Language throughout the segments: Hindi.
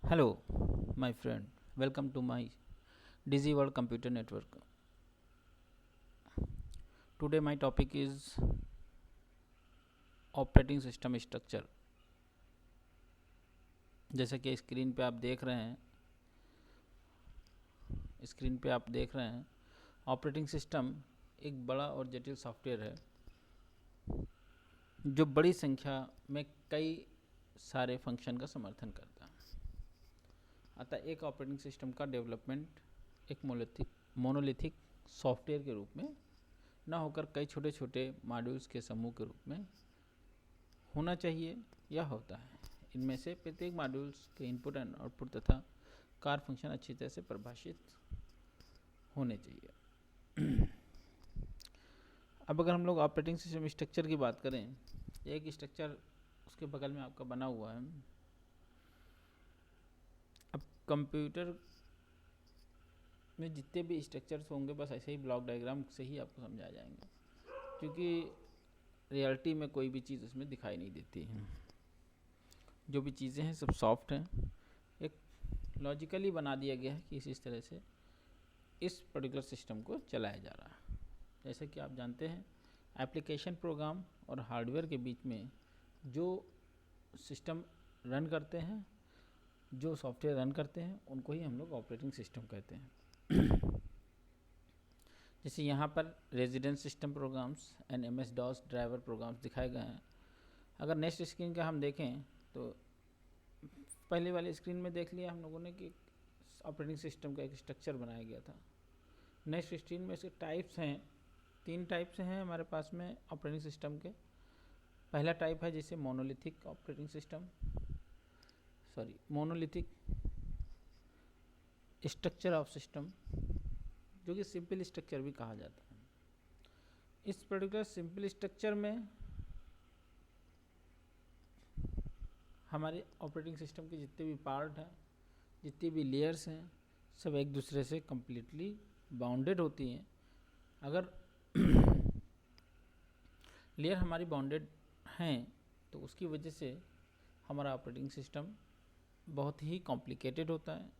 Hello, my friend. Welcome to my Dizzy World Computer Network. Today, my topic is operating system structure. जैसा कि स्क्रीन पे आप देख रहे हैं, ऑपरेटिंग सिस्टम एक बड़ा और जटिल सॉफ्टवेयर है जो बड़ी संख्या में कई सारे फंक्शन का समर्थन करता है. अतः एक ऑपरेटिंग सिस्टम का डेवलपमेंट एक मोनोलिथिक सॉफ्टवेयर के रूप में न होकर कई छोटे छोटे मॉड्यूल्स के समूह के रूप में होना चाहिए या होता है. इनमें से प्रत्येक मॉड्यूल्स के इनपुट एंड आउटपुट तथा कार फंक्शन अच्छी तरह से परिभाषित होने चाहिए. अब अगर हम लोग ऑपरेटिंग सिस्टम स्ट्रक्चर की बात करें, एक स्ट्रक्चर उसके बगल में आपका बना हुआ है. अब कंप्यूटर में जितने भी स्ट्रक्चर्स होंगे बस ऐसे ही ब्लॉक डायग्राम से ही आपको समझा जाएंगे, क्योंकि रियलिटी में कोई भी चीज़ उसमें दिखाई नहीं देती है. जो भी चीज़ें हैं सब सॉफ्ट हैं. एक लॉजिकली बना दिया गया है कि इस तरह से इस पर्टिकुलर सिस्टम को चलाया जा रहा है. जैसे कि आप जानते हैं, एप्लीकेशन प्रोग्राम और हार्डवेयर के बीच में जो सिस्टम रन करते हैं, जो सॉफ्टवेयर रन करते हैं, उनको ही हम लोग ऑपरेटिंग सिस्टम कहते हैं. जैसे यहाँ पर residence system programs and M S DOS driver programs दिखाए गए हैं. अगर नेक्स्ट स्क्रीन का हम देखें तो पहले वाले स्क्रीन में देख लिया हम लोगों ने कि ऑपरेटिंग सिस्टम का एक स्ट्रक्चर बनाया गया था. नेक्स्ट स्क्रीन में इसके टाइप्स हैं. 3 टाइप्स हैं हमारे पास में ऑपरेटिंग सिस्टम के. पहला टाइप है जिसे monolithic operating system monolithic structure of system, जो कि सिंपल स्ट्रक्चर भी कहा जाता है. इस पर्टिकुलर सिंपल स्ट्रक्चर में हमारे ऑपरेटिंग सिस्टम के जितने भी पार्ट हैं, जितनी भी लेयर्स हैं, सब एक दूसरे से कम्प्लीटली बाउंडेड होती हैं. अगर लेयर हमारी बाउंडेड हैं तो उसकी वजह से हमारा ऑपरेटिंग सिस्टम बहुत ही कॉम्प्लिकेटेड होता है.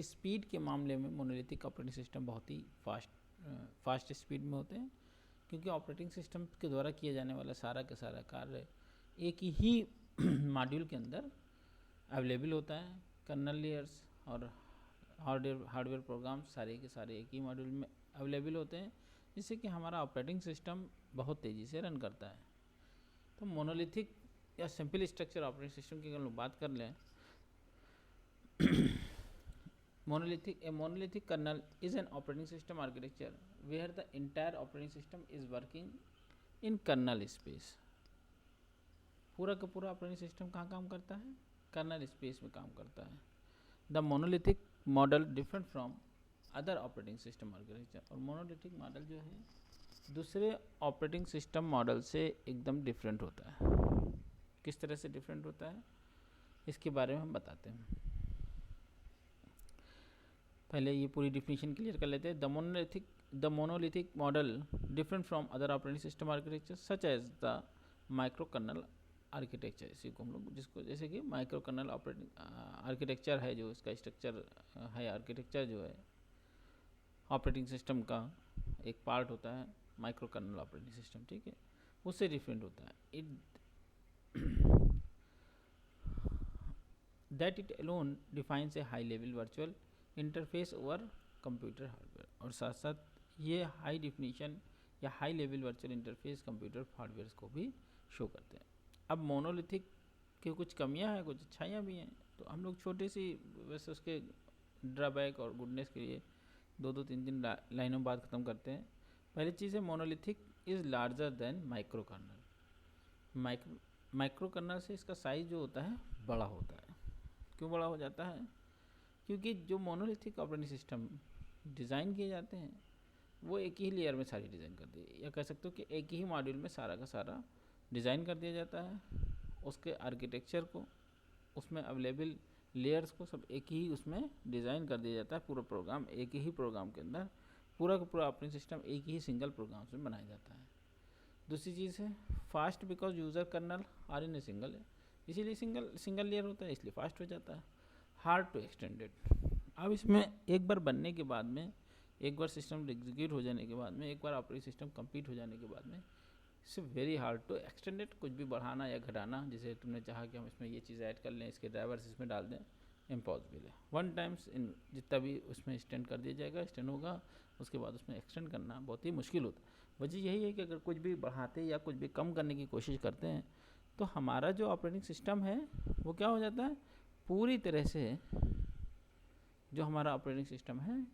स्पीड के मामले में मोनोलिथिक ऑपरेटिंग सिस्टम बहुत ही फास्ट स्पीड में होते हैं, क्योंकि ऑपरेटिंग सिस्टम के द्वारा किया जाने वाला सारा का सारा कार्य एक ही मॉड्यूल के अंदर अवेलेबल होता है. कर्नल लेयर्स और हार्डवेयर प्रोग्राम सारे के सारे एक ही मॉड्यूल में अवेलेबल होते हैं, जिससे कि हमारा ऑपरेटिंग सिस्टम बहुत तेज़ी से रन करता है. तो मोनोलिथिक या सिंपल स्ट्रक्चर ऑपरेटिंग सिस्टम की अगर हम बात कर लें, monolithic kernel is an operating system architecture where the entire operating system is working in kernel space. पूरा का पूरा ऑपरेटिंग सिस्टम कहाँ काम करता है? कर्नल स्पेस में काम करता है. The monolithic model different from other operating system architecture. और मोनोलिथिक मॉडल जो है दूसरे ऑपरेटिंग सिस्टम मॉडल से एकदम डिफरेंट होता है. किस तरह से डिफरेंट होता है इसके बारे में हम बताते हैं. पहले ये पूरी डिफिनीशन क्लियर कर लेते हैं. The monolithic model different from other operating system architecture such as the micro kernel architecture. इसी को हम लोग जिसको जैसे कि माइक्रो कर्नल ऑपरेटिंग आर्किटेक्चर है, जो इसका स्ट्रक्चर है, आर्किटेक्चर जो है ऑपरेटिंग सिस्टम का एक पार्ट होता है माइक्रो कर्नल ऑपरेटिंग सिस्टम. ठीक है, उससे डिफरेंट होता है. It alone defines A high level virtual interface over computer hardware. और साथ साथ ये हाई डिफिनीशन या high level virtual interface computer hardware को भी शो करते हैं. अब मोनोलिथिक की कुछ कमियां हैं, कुछ अच्छाइयाँ भी हैं. तो हम लोग छोटे सी वैसे उसके ड्रॉबैक और गुडनेस के लिए 2-3 लाइनों बाद ख़त्म करते हैं. पहली चीज़ है monolithic is larger than micro kernel. Micro kernel से इसका साइज़ जो होता है बड़ा होता है. क्यों बड़ा हो जाता है? क्योंकि जो मोनोलिथिक ऑपरेटिंग सिस्टम डिज़ाइन किए जाते हैं वो एक ही लेयर में सारी डिज़ाइन कर दी, या कह सकते हो कि एक ही मॉड्यूल में सारा का सारा डिज़ाइन कर दिया जाता है. उसके आर्किटेक्चर को, उसमें अवेलेबल लेयर्स को सब एक ही उसमें डिज़ाइन कर दिया जाता है. पूरा प्रोग्राम एक ही प्रोग्राम के अंदर, पूरा का पूरा ऑपरेटिंग सिस्टम एक ही सिंगल प्रोग्राम से बनाया जाता है. दूसरी चीज़ है fast, because user kernel are in a single है, इसीलिए सिंगल लेयर होता है, इसलिए फास्ट हो जाता है. Hard to extended. अब इसमें एक बार बनने के बाद में, एक बार सिस्टम एग्जीक्यूट हो जाने के बाद में, एक बार ऑपरेटिंग सिस्टम कंप्लीट हो जाने के बाद में it's very hard to extended. कुछ भी बढ़ाना या घटाना, जैसे तुमने चाहा कि हम इसमें ये चीज़ ऐड कर लें, इसके ड्राइवर्स इसमें डाल दें, इम्पॉसिबल है। वन टाइम्स इन जितना भी उसमें एक्सटेंड कर दिया जाएगा, एक्सटेंड होगा, उसके बाद उसमें एक्सटेंड करना बहुत ही मुश्किल होता है। वजह यही है कि अगर कुछ भी बढ़ाते या कुछ भी कम करने की कोशिश करते हैं तो हमारा जो ऑपरेटिंग सिस्टम है वो क्या हो जाता है, पूरी तरह से जो हमारा ऑपरेटिंग सिस्टम है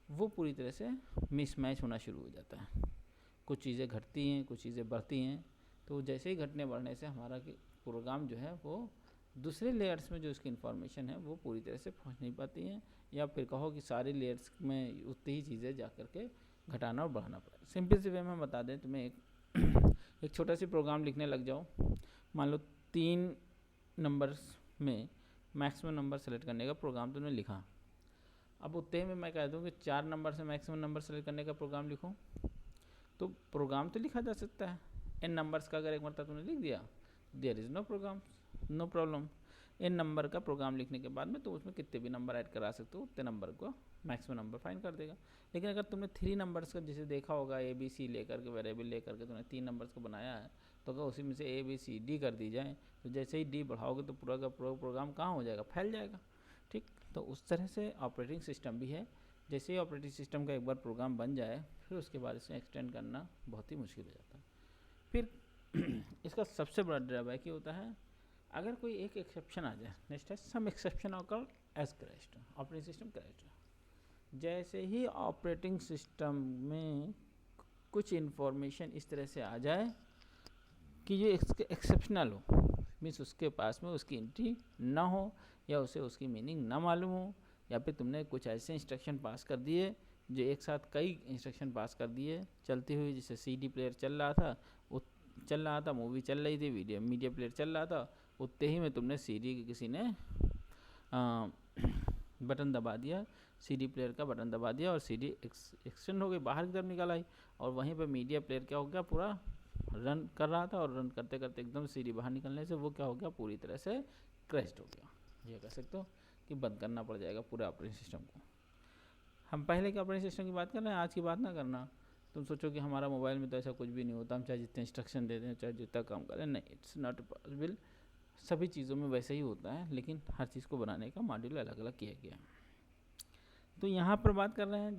वो पूरी तरह से मिसमैच होना शुरू हो जाता है। कुछ चीज़ें घटती हैं, कुछ चीज़ें बढ़ती हैं, तो जैसे ही घटने बढ़ने से हमारा प्रोग्राम जो है वो दूसरे लेयर्स में जो इसकी इन्फॉर्मेशन है वो पूरी तरह से पहुंच नहीं पाती हैं, या फिर कहो कि सारे लेयर्स में उतनी ही चीज़ें जा कर के घटाना और बढ़ाना पड़े। सिंपल सी वे में बता दें, तुम्हें एक छोटा सी प्रोग्राम लिखने लग जाओ, मान लो 3 नंबर्स में मैक्सिमम नंबर सेलेक्ट करने का प्रोग्राम तुमने लिखा। अब उतने में मैं कह दूँ कि 4 नंबर से मैक्सिमम नंबर सेलेक्ट करने का प्रोग्राम लिखो, तो प्रोग्राम तो लिखा जा सकता है। इन नंबर्स का अगर एक मरतबा तुमने लिख दिया, देयर इज़ नो प्रॉब्लम। इन नंबर का प्रोग्राम लिखने के बाद में तो उसमें कितने भी नंबर ऐड करा सकते हो, उतने नंबर को मैक्सिमम नंबर फाइंड कर देगा। लेकिन अगर तुमने 3 नंबर्स का जैसे देखा होगा, ABC लेकर के वेरिएबल लेकर के तुमने 3 नंबर्स को बनाया है, तो अगर उसी में से ABCD कर दी जाए तो जैसे ही D बढ़ाओगे तो पूरा का पूरा प्रोग्राम कहाँ हो जाएगा, फैल जाएगा। ठीक, तो उस तरह से ऑपरेटिंग सिस्टम भी है। जैसे ही ऑपरेटिंग सिस्टम का एक बार प्रोग्राम बन जाए फिर उसके बाद इसे एक्सटेंड करना बहुत ही मुश्किल हो जाता है। फिर इसका सबसे बड़ा ड्रॉबैक ये होता है, अगर कोई एक एक्सेप्शन आ जाए, नेक्स्ट है some exception occur as crashed, operating system crashed. जैसे ही ऑपरेटिंग सिस्टम में कुछ इन्फॉर्मेशन इस तरह से आ जाए कि जो एक्सेप्शनल हो, मीन्स उसके पास में उसकी एंट्री ना हो, या उसे उसकी मीनिंग ना मालूम हो, या फिर तुमने कुछ ऐसे इंस्ट्रक्शन पास कर दिए जो एक साथ कई इंस्ट्रक्शन पास कर दिए चलती हुई, जैसे CD प्लेयर चल रहा था, मूवी चल रही थी, मीडिया प्लेयर चल रहा था, उतने ही में तुमने CD के किसी ने बटन दबा दिया, CD प्लेयर का बटन दबा दिया और CD एक्सटेंड हो गई, बाहर की तरफ निकल आई, और वहीं पर मीडिया प्लेयर क्या हो गया, पूरा रन कर रहा था और रन करते करते एकदम CD बाहर निकलने से वो क्या हो गया, पूरी तरह से क्रैश्ड हो गया। ये कह सकते हो कि बंद करना पड़ जाएगा पूरे ऑपरेटिंग सिस्टम को। हम पहले के ऑपरेटिंग सिस्टम की बात कर रहे हैं, आज की बात ना करना। तुम सोचो कि हमारा मोबाइल में तो ऐसा कुछ भी नहीं होता, हम चाहे जितने इंस्ट्रक्शन दे दें, चाहे जितना काम करें, नहीं, इट्स नॉट पॉसिबल। सभी चीज़ों में वैसे ही होता है, लेकिन हर चीज़ को बनाने का मॉड्यूल अलग अलग किया गया है। तो यहाँ पर बात कर रहे हैं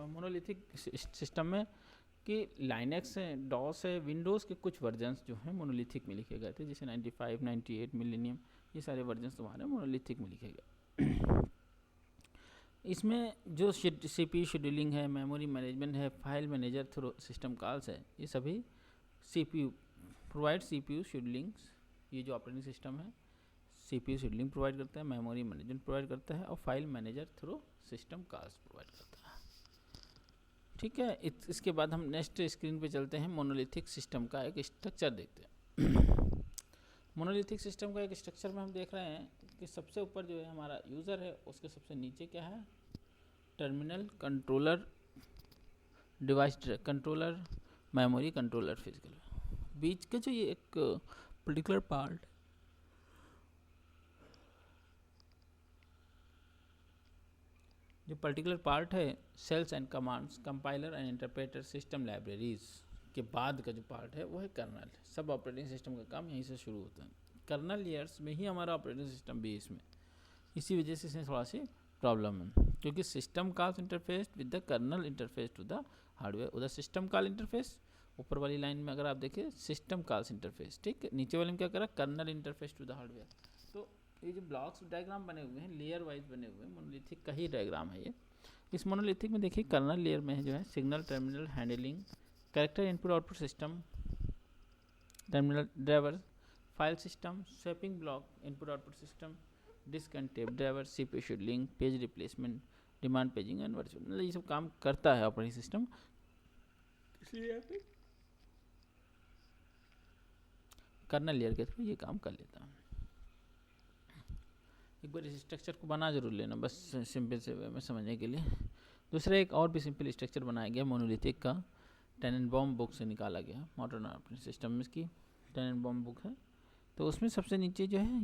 मोनोलिथिक सिस्टम में कि लाइनेक्स है, डॉस है, विंडोज़ के कुछ वर्जन्स जो हैं मोनोलिथिक में लिखे गए थे, जैसे 95, 98, मिलेनियम, ये सारे वर्जन्स तुम्हारे मोनोलिथिक में लिखे गए। इसमें जो CPU शेड्यूलिंग है, मेमोरी मैनेजमेंट है, file manager through system calls है, ये सभी CPU प्रोवाइड CPU शेड्यूलिंग्स। ये जो ऑपरेटिंग सिस्टम है CPU शेड्यूलिंग प्रोवाइड करता है, मेमोरी मैनेजमेंट प्रोवाइड करता है, और file manager through system calls provide करता है। ठीक है, इसके बाद हम नेक्स्ट स्क्रीन पे चलते हैं, मोनोलिथिक सिस्टम का एक स्ट्रक्चर देखते हैं। मोनोलिथिक सिस्टम का एक स्ट्रक्चर में हम देख रहे हैं कि सबसे ऊपर जो है हमारा यूज़र है, उसके सबसे नीचे क्या है, terminal, controller, device controller, memory controller, physical. बीच का जो ये एक पर्टिकुलर पार्ट, जो पर्टिकुलर पार्ट है, shells and commands, compiler and interpreter, system libraries के बाद का जो पार्ट है वो है कर्नल। सब ऑपरेटिंग सिस्टम का काम यहीं से शुरू होता है, कर्नल लेयर्स में ही हमारा ऑपरेटिंग सिस्टम भी इसमें। इसी वजह से इसमें थोड़ा सी प्रॉब्लम है, क्योंकि system calls interface with the kernel interface to the hardware. उधर सिस्टम कॉल इंटरफेस, ऊपर वाली लाइन में अगर आप देखिए सिस्टम कॉल्स इंटरफेस, ठीक, नीचे वाले में क्या करा, kernel interface to the hardware. तो ये जो ब्लॉक्स डायग्राम बने हुए हैं, लेयर वाइज बने हुए हैं, मोनोलिथिक का ही डायग्राम है ये। इस मोनोलिथिक में देखिए कर्नल लेयर में जो है signal, terminal, handling, character input output system, terminal driver, file system, swapping block, input output system, disk and tape driver, CPU scheduling, page replacement, demand paging and virtual, मतलब ये सब काम करता है ऑपरेटिंग सिस्टम। इसलिए कर्नल लेयर के थ्रू ये काम कर लेता है। एक बार इस स्ट्रक्चर को बना जरूर लेना, बस सिंपल से वे में समझने के लिए। दूसरा एक और भी सिंपल स्ट्रक्चर बनाया गया मोनोलिथिक का, टेनेनबॉम बुक से निकाला गया, मॉडर्न ऑपरेटिंग सिस्टम में इसकी टेनेनबॉम बुक है। तो उसमें सबसे नीचे जो है